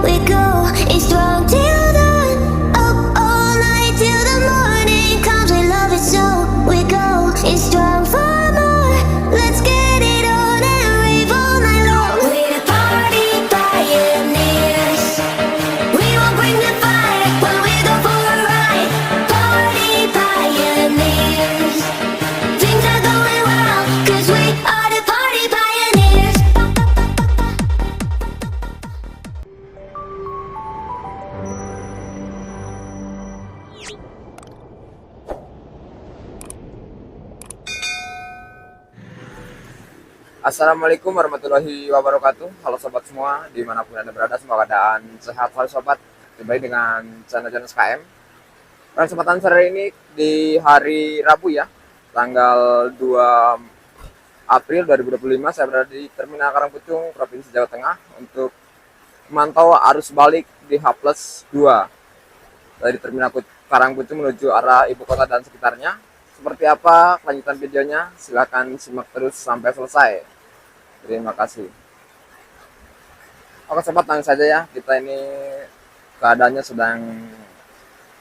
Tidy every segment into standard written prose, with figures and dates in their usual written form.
we go. It's strong till dawn, up all night till the morning comes. We love it so we go. It's strong for more. Let's get it on and rave all night long. We're the party pioneers. We won't bring the fire when we go for a ride. Party pioneers. Things are going well, 'cause we are the party pioneers. Assalamualaikum warahmatullahi wabarakatuh. Halo sobat semua, dimanapun anda berada, semoga keadaan sehat selalu sobat. Kembali dengan channel SKM. Pada kesempatan sore ini di hari Rabu ya, tanggal 2 April 2025, saya berada di Terminal Karangpucung, Provinsi Jawa Tengah untuk memantau arus balik di H+2 dari Terminal Karangpucung menuju arah ibu kota dan sekitarnya. Seperti apa kelanjutan videonya? Silahkan simak terus sampai selesai. Terima kasih. Oke sobat, langsung saja ya. Kita ini keadaannya sedang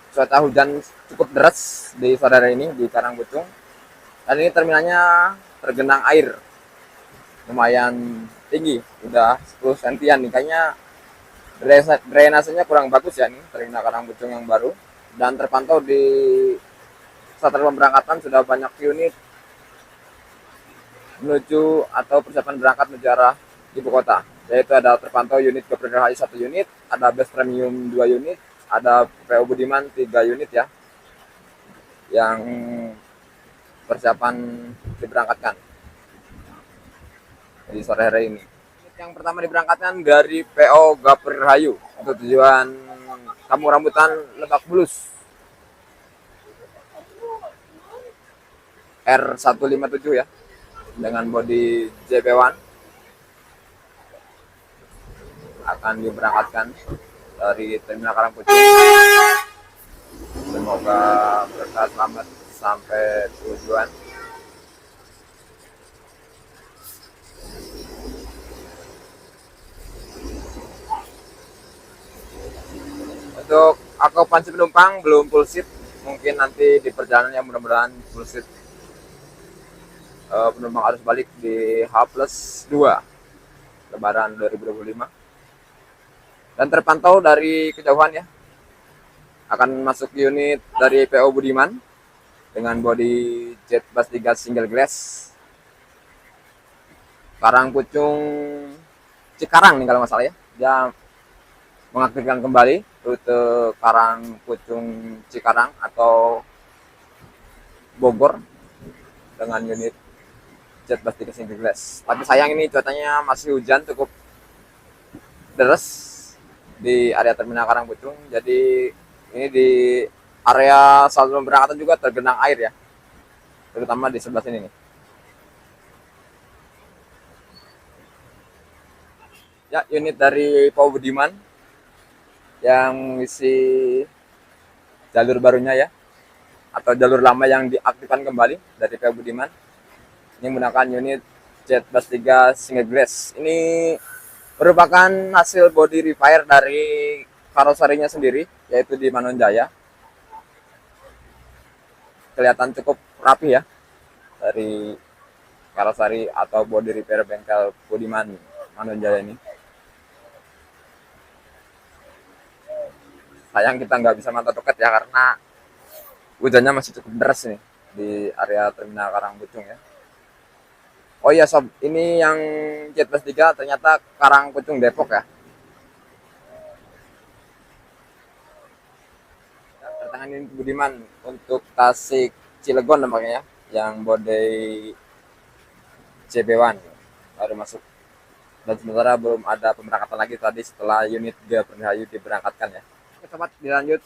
cuaca hujan cukup deras di sore hari ini di Karangpucung. Dan ini terminalnya tergenang air lumayan tinggi, udah 10 sentian nih. Kayaknya drainasenya kurang bagus ya nih terminal Karangpucung yang baru. Dan terpantau di saat pemberangkatan sudah banyak unit menuju atau persiapan berangkat menuju arah ibu kota, yaitu ada terpantau unit Gapura HI 1 unit, ada Bus Premium 2 unit, ada PO Budiman 3 unit ya yang persiapan diberangkatkan di sore hari ini. Yang pertama diberangkatkan dari PO Gapura Rahayu untuk tujuan Kampung Rambutan, Lebak Bulus, R157 ya, dengan bodi JP1 akan diberangkatkan dari Terminal Karangpucung. Semoga berkah selamat sampai tujuan. Untuk akupansi penumpang belum full seat, mungkin nanti di perjalanan yang mudah-mudahan full seat. Penumpang arus balik di H+2 Lebaran 2025. Dan terpantau dari kejauhan ya, akan masuk unit dari PO Budiman dengan bodi Jet Bus 3 single glass, Karangpucung Cikarang nih kalau nggak salah ya. Dia mengaktifkan kembali rute Karangpucung Cikarang atau Bogor dengan unit Jet Bus 3 single glass. Tapi sayang ini cuacanya masih hujan cukup deras di area Terminal Karangpucung. Jadi ini di area saluran berangkatan juga tergenang air ya, terutama di sebelah sini nih. Ya, unit dari PO Budiman yang isi jalur barunya ya, atau jalur lama yang diaktifkan kembali dari PO Budiman. Ini menggunakan unit Jet Bus 3 single glass. Ini merupakan hasil body repair dari karoserinya sendiri, yaitu di Manonjaya. Kelihatan cukup rapi ya dari karoseri atau body repair bengkel Budiman Manonjaya ini. Sayang kita nggak bisa mantau dekat ya, karena hujannya masih cukup deras nih di area Terminal Karangpucung ya. Oh iya sob, ini yang Jet Bus 3 ternyata Karangpucung Depok ya. Kedatangan ini Budiman untuk Tasik Cilegon nampaknya ya, yang bodi JP1 baru masuk. Dan sementara belum ada pemberangkatan lagi tadi setelah unit Gapura Rahayu diberangkatkan ya. Oke sobat, dilanjut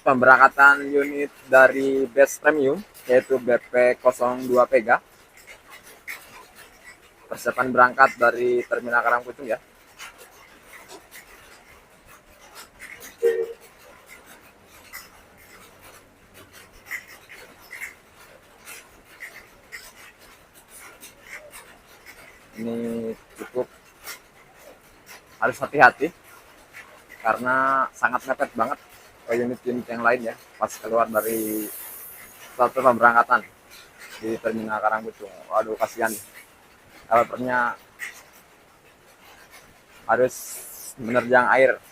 pemberangkatan unit dari Bus Premium yaitu BP02 Pega. Persiapan berangkat dari Terminal Karangpucung ya. Ini cukup harus hati-hati karena sangat mepet banget ke unit-unit yang lain ya pas keluar dari satu pemberangkatan di Terminal Karangpucung. Waduh, kasihan kalpernya harus menerjang air.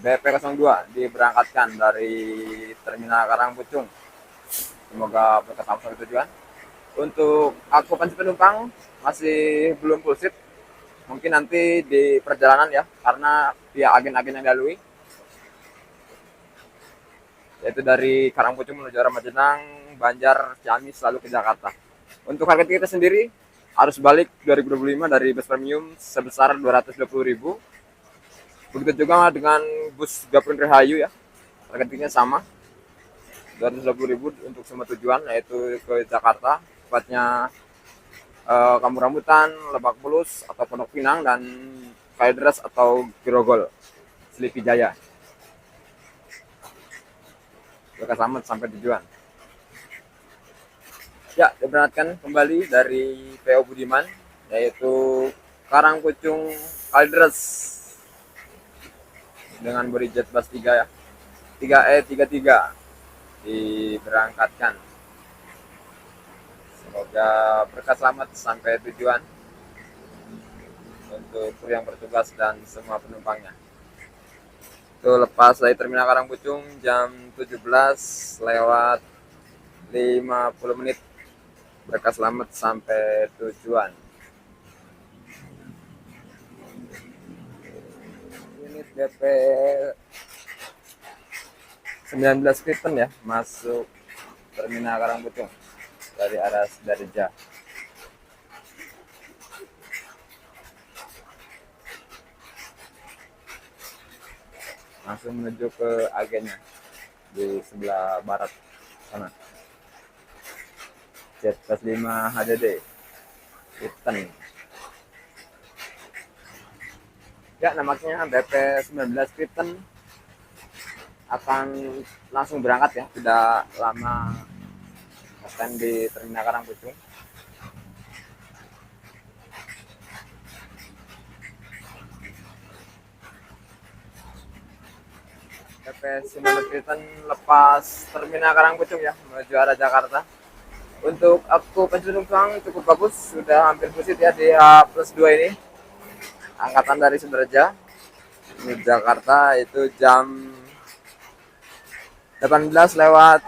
BP02 diberangkatkan dari Terminal Karangpucung. Semoga berkat sampai tujuan. Untuk okupansi penumpang masih belum full seat. Mungkin nanti di perjalanan ya, karena via agen-agen yang dilalui, yaitu dari Karangpucung menuju arah Majenang, Banjar, Ciamis, lalu ke Jakarta. Untuk harga tiket sendiri, arus balik 2025 dari bus premium sebesar 220.000. Begitu juga dengan bus Gapun Rahayu ya, harga tiketnya sama, 220.000 untuk semua tujuan, yaitu ke Jakarta, tepatnya Kampung Rambutan, Lebak Bulus atau Pondok Pinang, dan Kalideres atau Grogol, Sleepy Jaya. Berkah selamat sampai tujuan. Ya, diberangkatkan kembali dari PO Budiman, yaitu Karangpucung Kalideres dengan body jet bus 3 ya, 3E33 diberangkatkan. Semoga berkah selamat sampai tujuan untuk kru yang bertugas dan semua penumpangnya. Itu lepas dari Terminal Karangpucung jam 17:50. Berkah selamat sampai tujuan. Unit BP 19 Kristen ya, masuk Terminal Karangpucung dari arah Sidoarjo. Langsung menuju ke agennya di sebelah barat sana. Jet 5 HDD Kristen. Ya, nampaknya BP 19 Kristen akan langsung berangkat ya, tidak lama stand di Terminal Karangpucung. BP 19 Kristen lepas Terminal Karangpucung ya, menuju arah Jakarta. Untuk okupansi penumpang cukup bagus, sudah hampir full seat ya di H+2 ini. Angkatan dari Sunterja ini Jakarta itu jam 18:01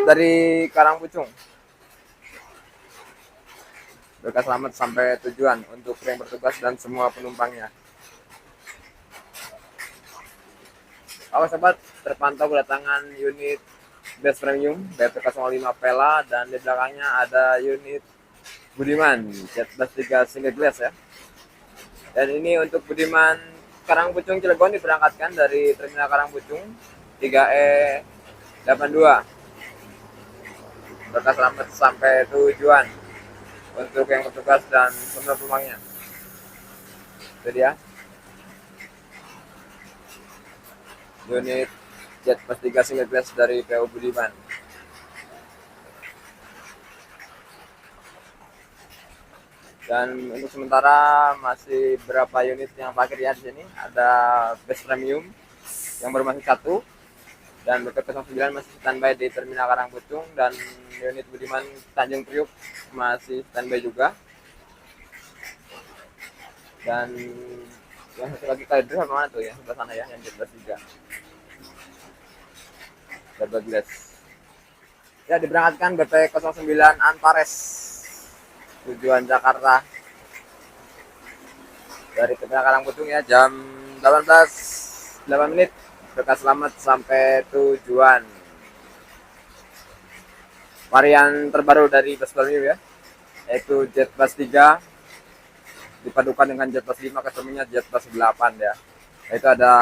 dari Karangpucung. Berkah selamat sampai tujuan untuk yang bertugas dan semua penumpangnya. Awas sobat, terpantau kedatangan unit bus premium BP05 Pela, dan di belakangnya ada unit Budiman Jet Bus 3 single glass ya. Dan ini untuk Budiman Karangpucung Cilegon diberangkatkan dari Terminal Karangpucung 3E82. Berkah selamat sampai tujuan untuk yang bertugas dan semua penumpangnya. Itu dia unit Jet Bus 3 single glass dari PO Budiman. Dan untuk sementara masih berapa unit yang parkir ya di sini. Ada bus premium yang baru masuk 1, dan BP09 masih standby di Terminal Karangpucung, dan unit Budiman Tanjung Priuk masih standby juga. Dan yang satu lagi Kalideres sama mana tuh ya, sebelah sana ya, yang Jet Bus 3 double glass. Ya, diberangkatkan BP09 Antares tujuan Jakarta dari Terminal Karangpucung ya, jam 18:08. Berkah selamat sampai tujuan. Varian terbaru dari bus premium ya, yaitu Jet Bus 3 dipadukan dengan Jet Bus 5, ketemunya Jet Bus 8 ya. Itu ada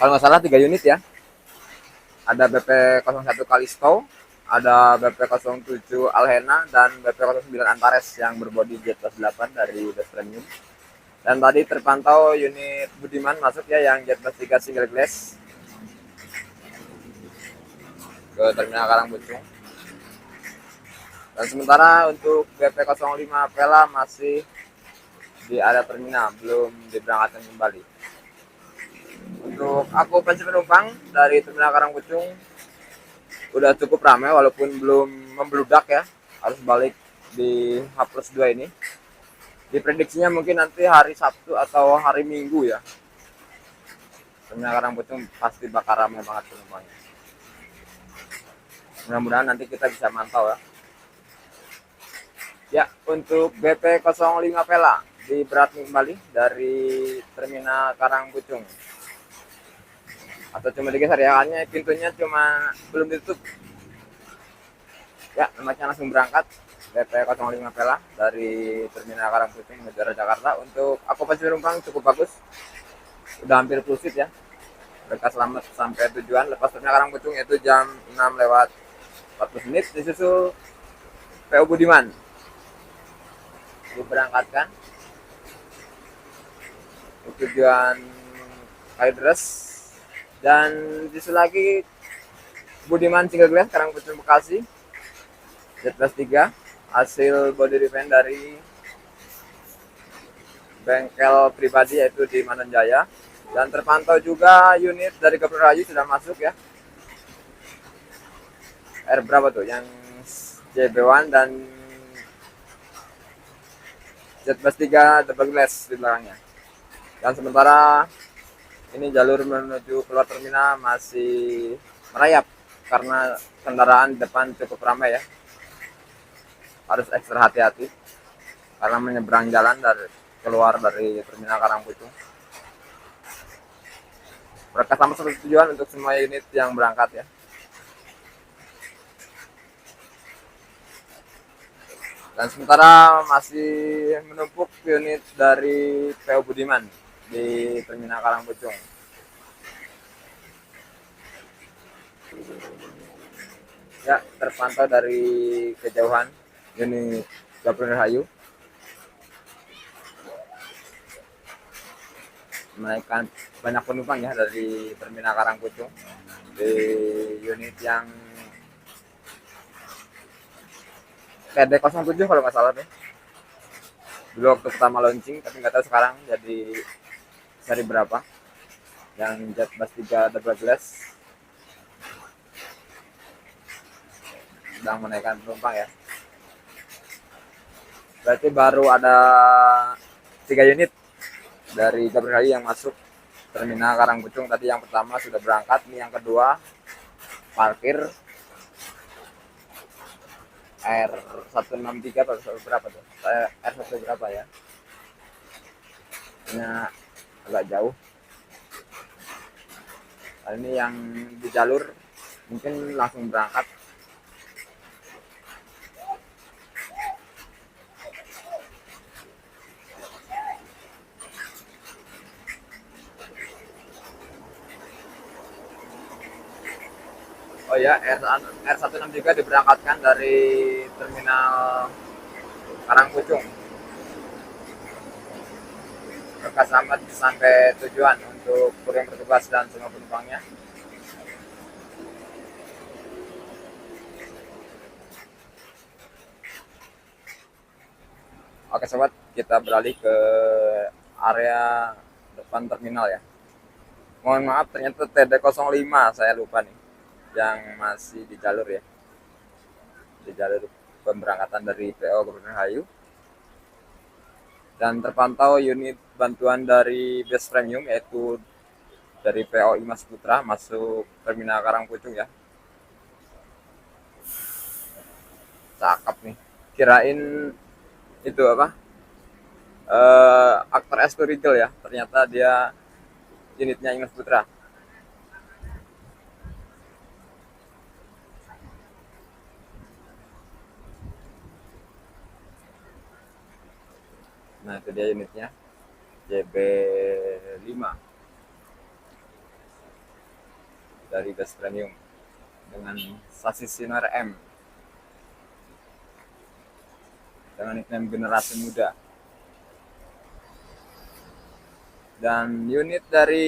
kalau nggak salah 3 unit ya. Ada BP01 Kalisto, ada BP07 Alhena, dan BP09 Antares yang berbodi Jet Bus 8 dari bus premium. Dan tadi terpantau unit Budiman masuk ya, yang Jet Bus 3 single glass ke Terminal Karangpucung. Dan sementara untuk BP05 Pela masih di area terminal, belum diberangkatkan kembali. Untuk okupansi penumpang dari terminal Karangpucung udah cukup ramai walaupun belum membludak ya, harus balik di H+2 ini. Diprediksinya mungkin nanti hari Sabtu atau hari Minggu ya. Terminal Karangpucung pasti bakal ramai banget penumpangnya. Mudah-mudahan nanti kita bisa mantau ya. Ya, untuk BP05 Pela diberatkan kembali dari terminal Karangpucung. Atau cuma digeser ya, hanya pintunya cuma belum ditutup. Ya, lemasnya langsung berangkat BP05 Pela dari terminal Karangpucung menuju arah Jakarta. Untuk okupansi penumpang cukup bagus. Udah hampir full seat ya. Mereka selamat sampai tujuan lepas terminal Karangpucung, yaitu jam 6:40 disusul PO Budiman diberangkatkan untuk tujuan Kalideres, dan disusul lagi Budiman Cinggegles Karangpucung Bekasi Z+3 hasil body repaint dari bengkel pribadi yaitu di Mananjaya. Dan terpantau juga unit dari Gabriel Rayu sudah masuk ya. R berapa tuh yang JB1 dan Z+3 double glass di belakangnya. Dan sementara ini jalur menuju keluar terminal masih merayap karena kendaraan di depan cukup ramai ya. Harus ekstra hati-hati karena menyeberang jalan dari keluar dari terminal Karangpucung. Mereka sama satu tujuan untuk semua unit yang berangkat ya. Dan sementara masih menumpuk unit dari PO Budiman di terminal Karangpucung. Ya, terpantau dari kejauhan unit Gabriel Rayu menaikkan banyak penumpang ya dari terminal Karangpucung di unit yang TD07 kalau nggak salah deh. Dulu waktu pertama launching, tapi nggak tahu sekarang jadi seri berapa. Yang Z+3 double glass sedang menaikkan penumpang ya. Berarti baru ada 3 unit dari Gabriel Rayu yang masuk terminal Karangpucung. Tadi yang pertama sudah berangkat, ini yang kedua parkir R163 atau berapa tuh? R1 berapa ya? Ini agak jauh. Nah, ini yang di jalur mungkin langsung berangkat. Oh ya, R163 diberangkatkan dari terminal Karangpucung. Mereka selamat sampai tujuan untuk kru yang bertugas dan semua penumpangnya. Oke sobat, kita beralih ke area depan terminal ya. Mohon maaf, ternyata TD05 saya lupa nih, yang masih di jalur ya, di jalur pemberangkatan dari PO Gabriel Rayu. Dan terpantau unit bantuan dari bus premium yaitu dari PO Imas Putra masuk terminal Karangpucung ya. Cakep nih, kirain itu apa, aktor S2 Rigel ya, ternyata dia unitnya Imas Putra. Nah itu dia unitnya JB5 dari bus premium dengan sasis Sinoir M dengan nickname generasi muda. Dan unit dari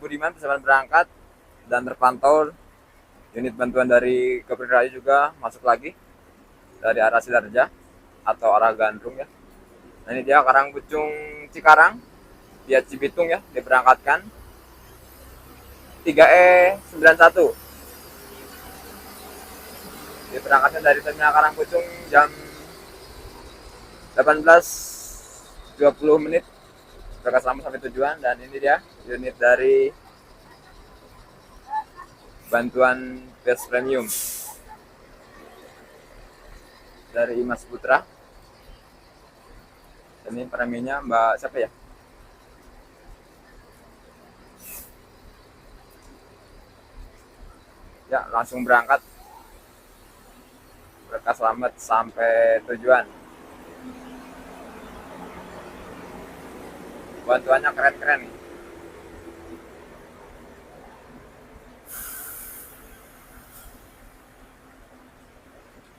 Budiman bisa berangkat, dan terpantau unit bantuan dari Gabriel Rayu juga masuk lagi dari arah Sidarja atau arah Gandrung ya. Nah, ini dia Karangpucung Cikarang via Cibitung ya, diberangkatkan 3E91. Diberangkatkan dari terminal Karangpucung jam 18.20 menit. Berangkat selamat sampai tujuan. Dan ini dia unit dari bantuan Best Premium dari Imas Putra. Ini preminya Mbak siapa ya? Ya, langsung berangkat. Berangkat selamat sampai tujuan. Bantuannya keren-keren nih.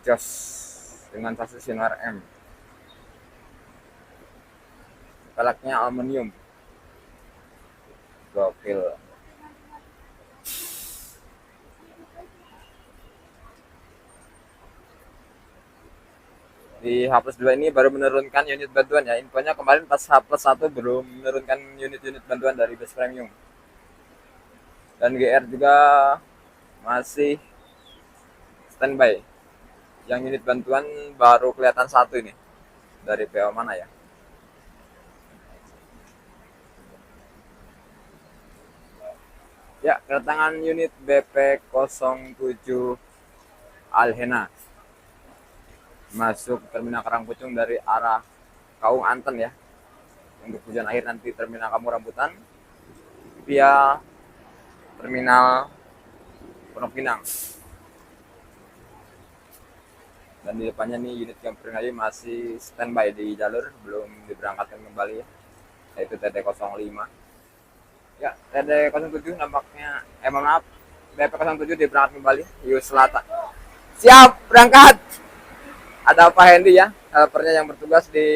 Jos dengan sasis Sinar M. Peleknya aluminium. Gokil. Di H+2 ini baru menurunkan unit bantuan ya. Infonya kemarin pas H+1 belum menurunkan unit-unit bantuan dari Best Premium. Dan GR juga masih standby. Yang unit bantuan baru kelihatan satu ini. Dari PO mana ya? Ya, kedatangan unit BP07 Alhena masuk terminal Karangpucung dari arah Kaung Anten ya. Untuk tujuan akhir nanti terminal Kampung Rambutan via terminal Pondok Pinang. Dan di depannya nih unit Gampering lagi masih standby di jalur, belum diberangkatkan kembali ya, yaitu TD05. Ya, TD07 nampaknya, maaf, BP07 diberangkat kembali, Yus Selatan. Siap, berangkat! Ada Pak Hendy ya, helpernya yang bertugas di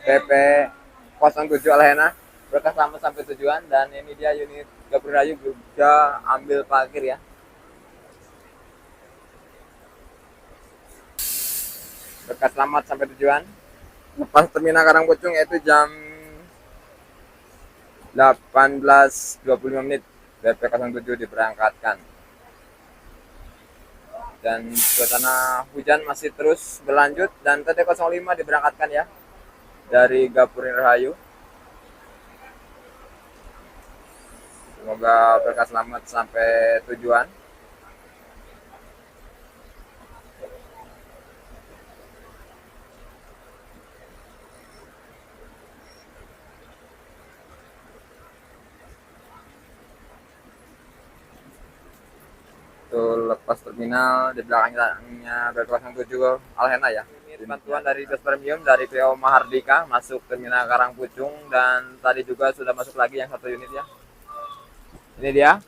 BP07 Alhena. Berangkat selamat sampai tujuan, dan ini dia unit Gampering Rayu juga ambil parkir ya. Berangkat selamat sampai tujuan. Lepas terminal Karangpucung yaitu jam 18.25 menit BP07 diberangkatkan. Dan suasana hujan masih terus berlanjut dan TD05 diberangkatkan ya dari Gampering Rahayu. Semoga berangkat selamat sampai tujuan. Lepas terminal di belakangnya BP07 Alhena ya. Ini bantuan dari Best Premium dari PO Mahardika masuk terminal Karangpucung, dan tadi juga sudah masuk lagi yang satu unit ya. Ini dia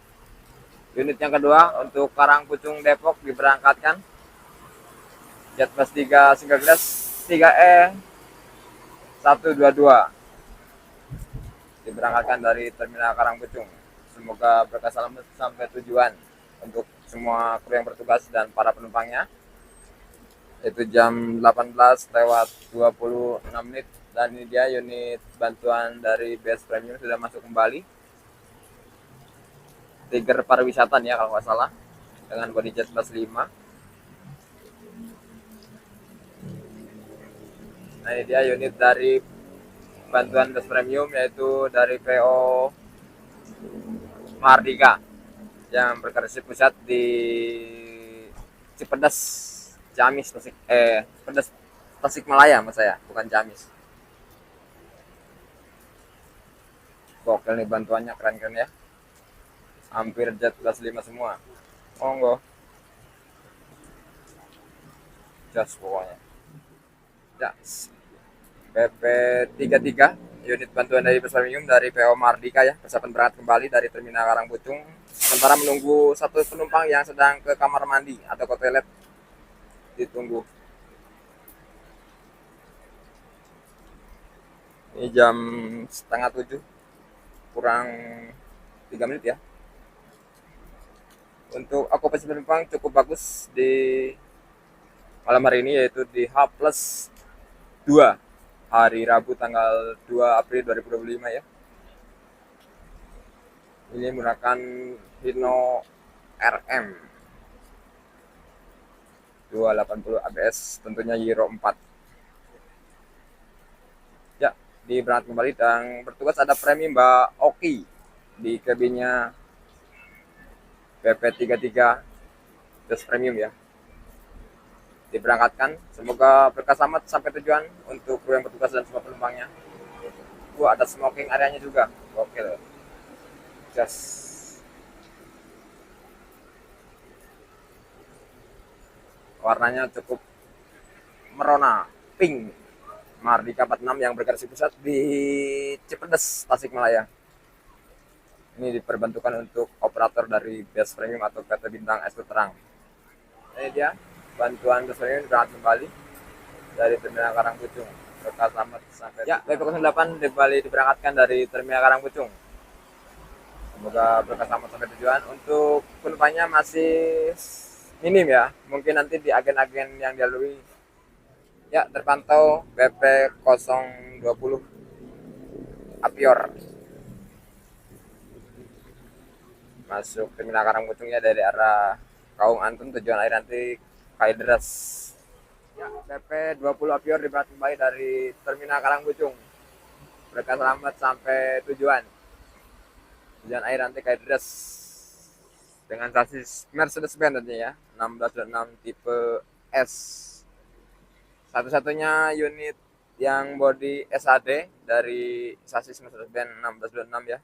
unit yang kedua untuk Karangpucung Depok diberangkatkan Jet Bus 3 single class 3E122 diberangkatkan dari terminal Karangpucung. Semoga berkah selamat sampai tujuan untuk semua kru yang bertugas dan para penumpangnya. Itu jam 18.26 menit, dan ini dia unit bantuan dari Best Premium sudah masuk kembali. Tiger pariwisata ya kalau nggak salah, dengan body jet plus 5. Nah, ini dia unit dari bantuan Best Premium yaitu dari PO Mahardika yang berkrisi pusat di Cipedas, Ciamis, Cipedas, Tasikmalaya mas saya, bukan Ciamis. Gokil nih bantuannya, keren-keren ya. Hampir jet plus 5 semua. Monggo. Just pokoknya. Yes. BP33 unit bantuan dari Best Premium dari PO Mahardika ya, persiapan berangkat kembali dari terminal Karangpucung. Sementara menunggu satu penumpang yang sedang ke kamar mandi atau ke toilet, ditunggu. Ini jam setengah 7 kurang 3 menit ya. Untuk okupansi penumpang cukup bagus di malam hari ini, yaitu di H+2 2 hari Rabu tanggal 2 April 2025 ya. Ini menggunakan Hino RM 280 ABS, tentunya Euro 4. Ya, diberangkat kembali dan bertugas ada premi Mbak Oki di kabinnya BP33 Plus Premium ya. Diberangkatkan, semoga berkah selamat sampai tujuan untuk kru yang bertugas dan semua penumpangnya. Ada smoking areanya juga, gokil. Warnanya cukup merona pink. Mardika 46 yang bergaris pusat di Cipedes, Tasikmalaya. Ini diperbantukan untuk operator dari Best Premium atau PT Bintang Es Terang. Ini dia bantuan Best Premium berangkat kembali dari Terminal Karangpucung. Berkah selamat sampai ya. BP08 kembali diberangkatkan dari Terminal Karangpucung. Semoga berkah selamat sampai tujuan. Untuk penumpangnya masih minim ya. Mungkin nanti di agen-agen yang dilalui ya terpantau BP 020 Apior. Masuk Terminal Karangpucungnya dari arah Kaung Antun, tujuan akhir nanti Kalideres. Ya, BP 20 Apior diberangkat kembali dari Terminal Karangpucung. Berkah selamat sampai tujuan. Tujuan akhir nanti Kalideres dengan sasis Mercedes-Benz tentunya ya, 1626 tipe S. Satu-satunya unit yang body SAD dari sasis Mercedes-Benz 1626 ya,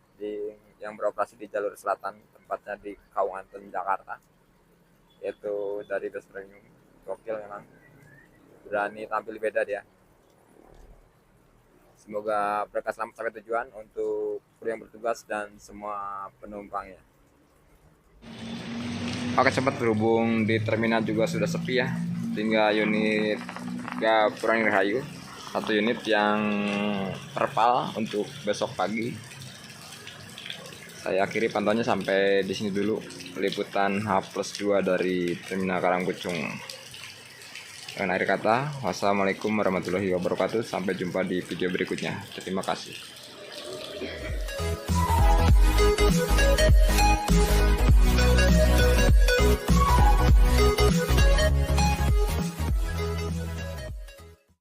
yang beroperasi di jalur selatan, tempatnya di Kaung Antun, Jakarta. Yaitu dari Best Premium. Gokil memang. Berani tampil beda dia. Semoga berkah selamat sampai tujuan untuk kru yang bertugas dan semua penumpangnya. Oke sobat, berhubung di terminal juga sudah sepi ya, tinggal unit Gapura Rahayu, satu unit yang terpal untuk besok pagi. Saya akhiri pantauannya sampai di sini dulu, liputan H+2 dari Terminal Karangpucung. Dengan akhir kata, wassalamualaikum warahmatullahi wabarakatuh. Sampai jumpa di video berikutnya. Terima kasih.